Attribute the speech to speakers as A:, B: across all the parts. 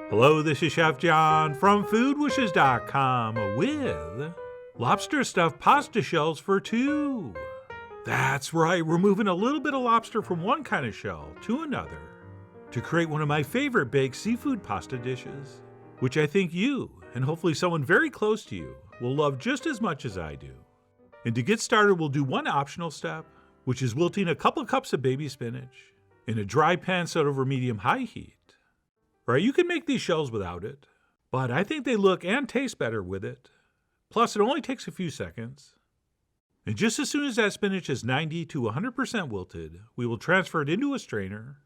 A: Hello, this is Chef John from foodwishes.com with lobster stuffed pasta shells for two. That's right, we're moving a little bit of lobster from one kind of shell to another to create one of my favorite baked seafood pasta dishes, which I think you, and hopefully someone very close to you, will love just as much as I do. And to get started, we'll do one optional step, which is wilting a couple cups of baby spinach in a dry pan set over medium-high heat. Right, you can make these shells without it, but I think they look and taste better with it. Plus, it only takes a few seconds. And just as soon as that spinach is 90 to 100% wilted, we will transfer it into a strainer,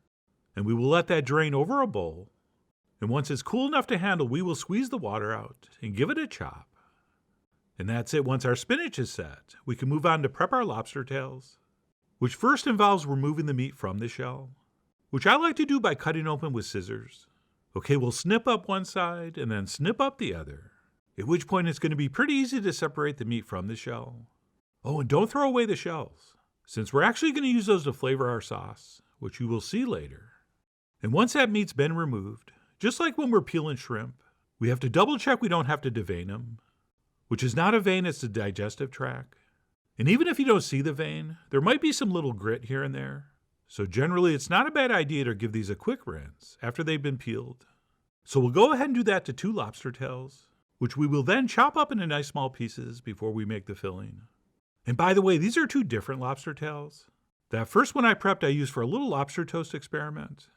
A: and we will let that drain over a bowl. And once it's cool enough to handle, we will squeeze the water out and give it a chop. And that's it. Once our spinach is set, we can move on to prep our lobster tails, which first involves removing the meat from the shell, which I like to do by cutting open with scissors. Okay, we'll snip up one side and then snip up the other, at which point it's going to be pretty easy to separate the meat from the shell. Oh, and don't throw away the shells, since we're actually going to use those to flavor our sauce, which you will see later. And once that meat's been removed, just like when we're peeling shrimp, we have to double check we don't have to devein them, which is not a vein, it's the digestive tract. And even if you don't see the vein, there might be some little grit here and there. So generally, it's not a bad idea to give these a quick rinse after they've been peeled. So we'll go ahead and do that to 2 lobster tails, which we will then chop up into nice small pieces before we make the filling. And by the way, these are 2 different lobster tails. That first one I prepped I used for a little lobster toast experiment,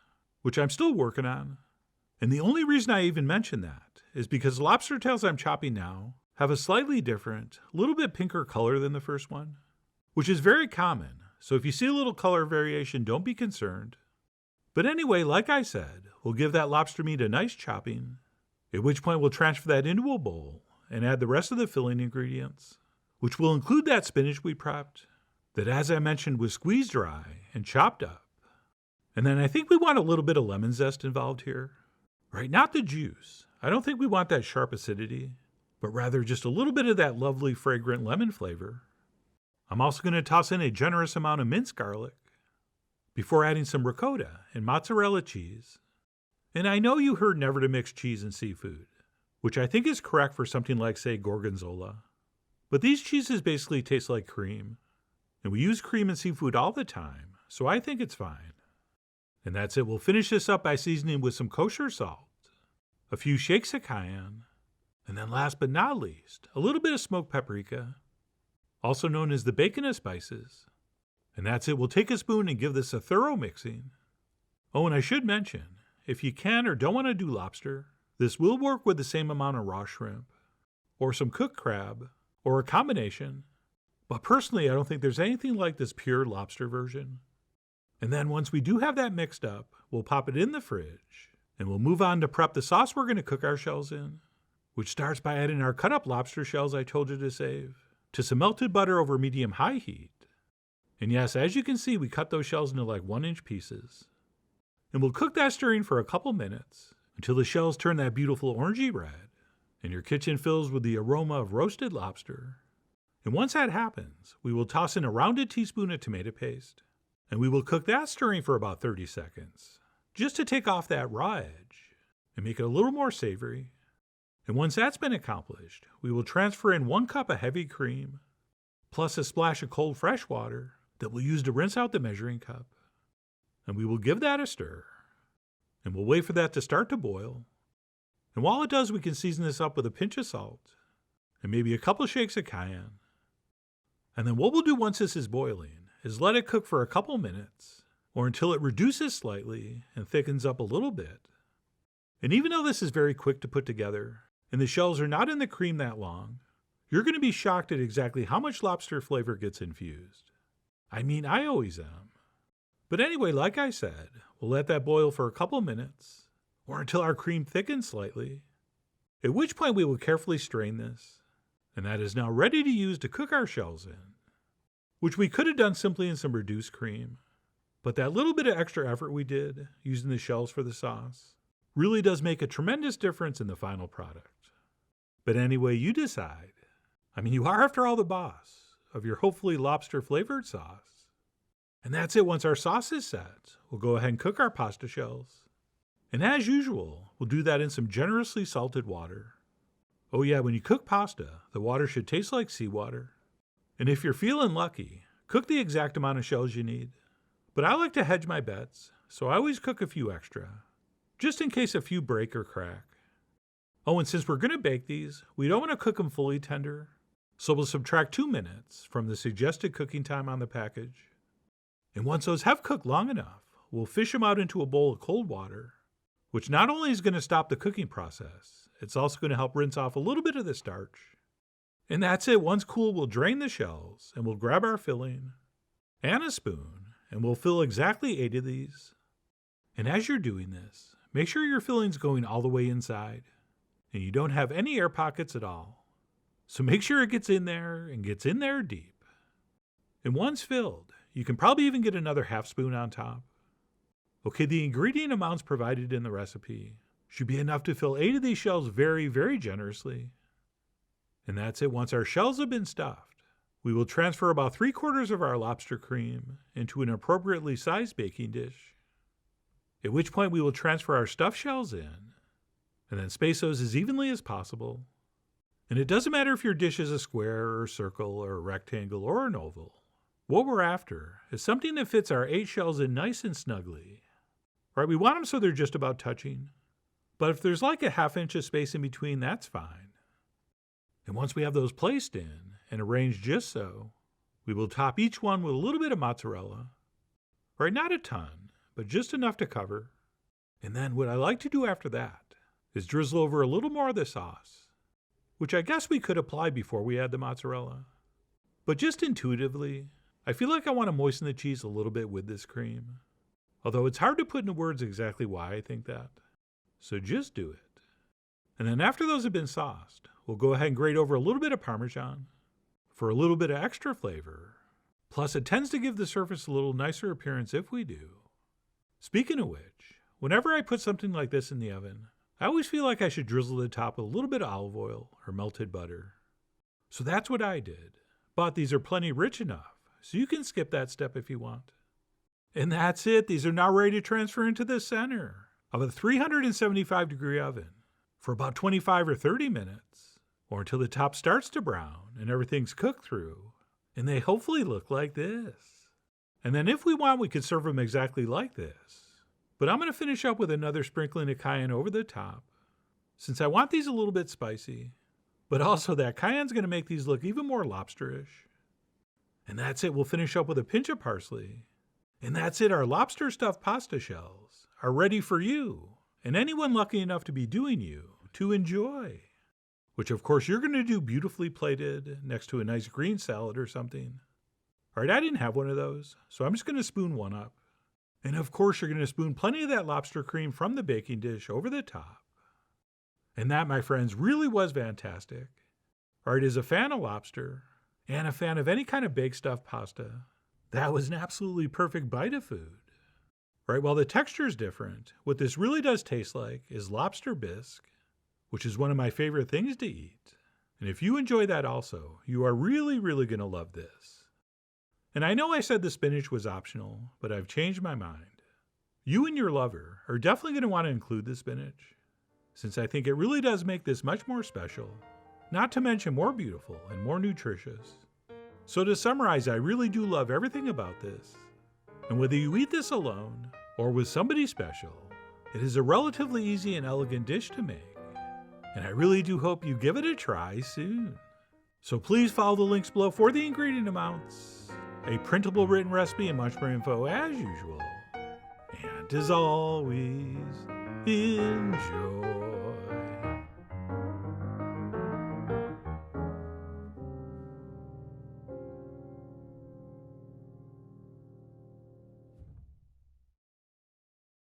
A: which I'm still working on. And the only reason I even mention that is because lobster tails I'm chopping now have a slightly different, little bit pinker color than the first one, which is very common. So if you see a little color variation, don't be concerned. But anyway, like I said, we'll give that lobster meat a nice chopping, at which point we'll transfer that into a bowl and add the rest of the filling ingredients, which will include that spinach we prepped, that as I mentioned was squeezed dry and chopped up. And then I think we want a little bit of lemon zest involved here. Right, not the juice. I don't think we want that sharp acidity, but rather just a little bit of that lovely fragrant lemon flavor. I'm also going to toss in a generous amount of minced garlic before adding some ricotta and mozzarella cheese. And I know you heard never to mix cheese and seafood, which I think is correct for something like, say, gorgonzola. But these cheeses basically taste like cream, and we use cream in seafood all the time, so I think it's fine. And that's it. We'll finish this up by seasoning with some kosher salt, a few shakes of cayenne, and then last but not least, a little bit of smoked paprika, also known as the bacon of spices. And that's it. We'll take a spoon and give this a thorough mixing. Oh, and I should mention, if you can or don't want to do lobster, this will work with the same amount of raw shrimp, or some cooked crab, or a combination. But personally, I don't think there's anything like this pure lobster version. And then once we do have that mixed up, we'll pop it in the fridge, and we'll move on to prep the sauce we're going to cook our shells in, which starts by adding our cut up lobster shells I told you to save, to some melted butter over medium-high heat. And yes, as you can see, we cut those shells into like 1-inch pieces. And we'll cook that stirring for a couple minutes until the shells turn that beautiful orangey red and your kitchen fills with the aroma of roasted lobster. And once that happens, we will toss in a rounded teaspoon of tomato paste, and we will cook that stirring for about 30 seconds, just to take off that raw edge and make it a little more savory. And once that's been accomplished, we will transfer in 1 cup of heavy cream, plus a splash of cold fresh water that we'll use to rinse out the measuring cup. And we will give that a stir. And we'll wait for that to start to boil. And while it does, we can season this up with a pinch of salt and maybe a couple shakes of cayenne. And then what we'll do once this is boiling is let it cook for a couple minutes, or until it reduces slightly and thickens up a little bit. And even though this is very quick to put together, and the shells are not in the cream that long, you're going to be shocked at exactly how much lobster flavor gets infused. I mean, I always am. But anyway, like I said, we'll let that boil for a couple minutes, or until our cream thickens slightly, at which point we will carefully strain this, and that is now ready to use to cook our shells in, which we could have done simply in some reduced cream. But that little bit of extra effort we did, using the shells for the sauce, really does make a tremendous difference in the final product. But anyway, you decide. I mean, you are, after all, the boss of your hopefully lobster-flavored sauce. And that's it. Once our sauce is set, we'll go ahead and cook our pasta shells. And as usual, we'll do that in some generously salted water. Oh yeah, when you cook pasta, the water should taste like seawater. And if you're feeling lucky, cook the exact amount of shells you need. But I like to hedge my bets, so I always cook a few extra, just in case a few break or crack. Oh, and since we're going to bake these, we don't want to cook them fully tender, so we'll subtract 2 minutes from the suggested cooking time on the package. And once those have cooked long enough, we'll fish them out into a bowl of cold water, which not only is going to stop the cooking process, it's also going to help rinse off a little bit of the starch. And that's it. Once cool, we'll drain the shells, and we'll grab our filling and a spoon, and we'll fill exactly 8 of these. And as you're doing this, make sure your filling's going all the way inside, and you don't have any air pockets at all. So make sure it gets in there and gets in there deep. And once filled, you can probably even get another half spoon on top. Okay, the ingredient amounts provided in the recipe should be enough to fill 8 of these shells very, very generously. And that's it. Once our shells have been stuffed, we will transfer about 3/4 of our lobster cream into an appropriately sized baking dish, at which point we will transfer our stuffed shells in, and then space those as evenly as possible. And it doesn't matter if your dish is a square or a circle or a rectangle or an oval. What we're after is something that fits our 8 shells in nice and snugly. Right, we want them so they're just about touching. But if there's like a 1/2 inch of space in between, that's fine. And once we have those placed in and arranged just so, we will top each one with a little bit of mozzarella. Right, not a ton, but just enough to cover. And then what I like to do after that is drizzle over a little more of the sauce, which I guess we could apply before we add the mozzarella. But just intuitively, I feel like I want to moisten the cheese a little bit with this cream. Although it's hard to put into words exactly why I think that. So just do it. And then after those have been sauced, we'll go ahead and grate over a little bit of Parmesan for a little bit of extra flavor. Plus it tends to give the surface a little nicer appearance if we do. Speaking of which, whenever I put something like this in the oven, I always feel like I should drizzle the top with a little bit of olive oil or melted butter. So that's what I did. But these are plenty rich enough, so you can skip that step if you want. And that's it. These are now ready to transfer into the center of a 375-degree oven for about 25 or 30 minutes, or until the top starts to brown and everything's cooked through, and they hopefully look like this. And then if we want, we could serve them exactly like this. But I'm going to finish up with another sprinkling of cayenne over the top, since I want these a little bit spicy, but also that cayenne's going to make these look even more lobsterish. And that's it. We'll finish up with a pinch of parsley. And that's it. Our lobster stuffed pasta shells are ready for you and anyone lucky enough to be doing you to enjoy. Which of course you're going to do beautifully plated next to a nice green salad or something. All right, I didn't have one of those, so I'm just going to spoon one up. And of course you're going to spoon plenty of that lobster cream from the baking dish over the top. And that, my friends, really was fantastic. All right, as a fan of lobster and a fan of any kind of baked stuffed pasta, that was an absolutely perfect bite of food. Right, while the texture is different, what this really does taste like is lobster bisque, which is one of my favorite things to eat. And if you enjoy that also, you are really, really going to love this. And I know I said the spinach was optional, but I've changed my mind. You and your lover are definitely going to want to include the spinach, since I think it really does make this much more special, not to mention more beautiful and more nutritious. So to summarize, I really do love everything about this. And whether you eat this alone or with somebody special, it is a relatively easy and elegant dish to make. And I really do hope you give it a try soon. So please follow the links below for the ingredient amounts, a printable written recipe, and much more info as usual. And as always, enjoy.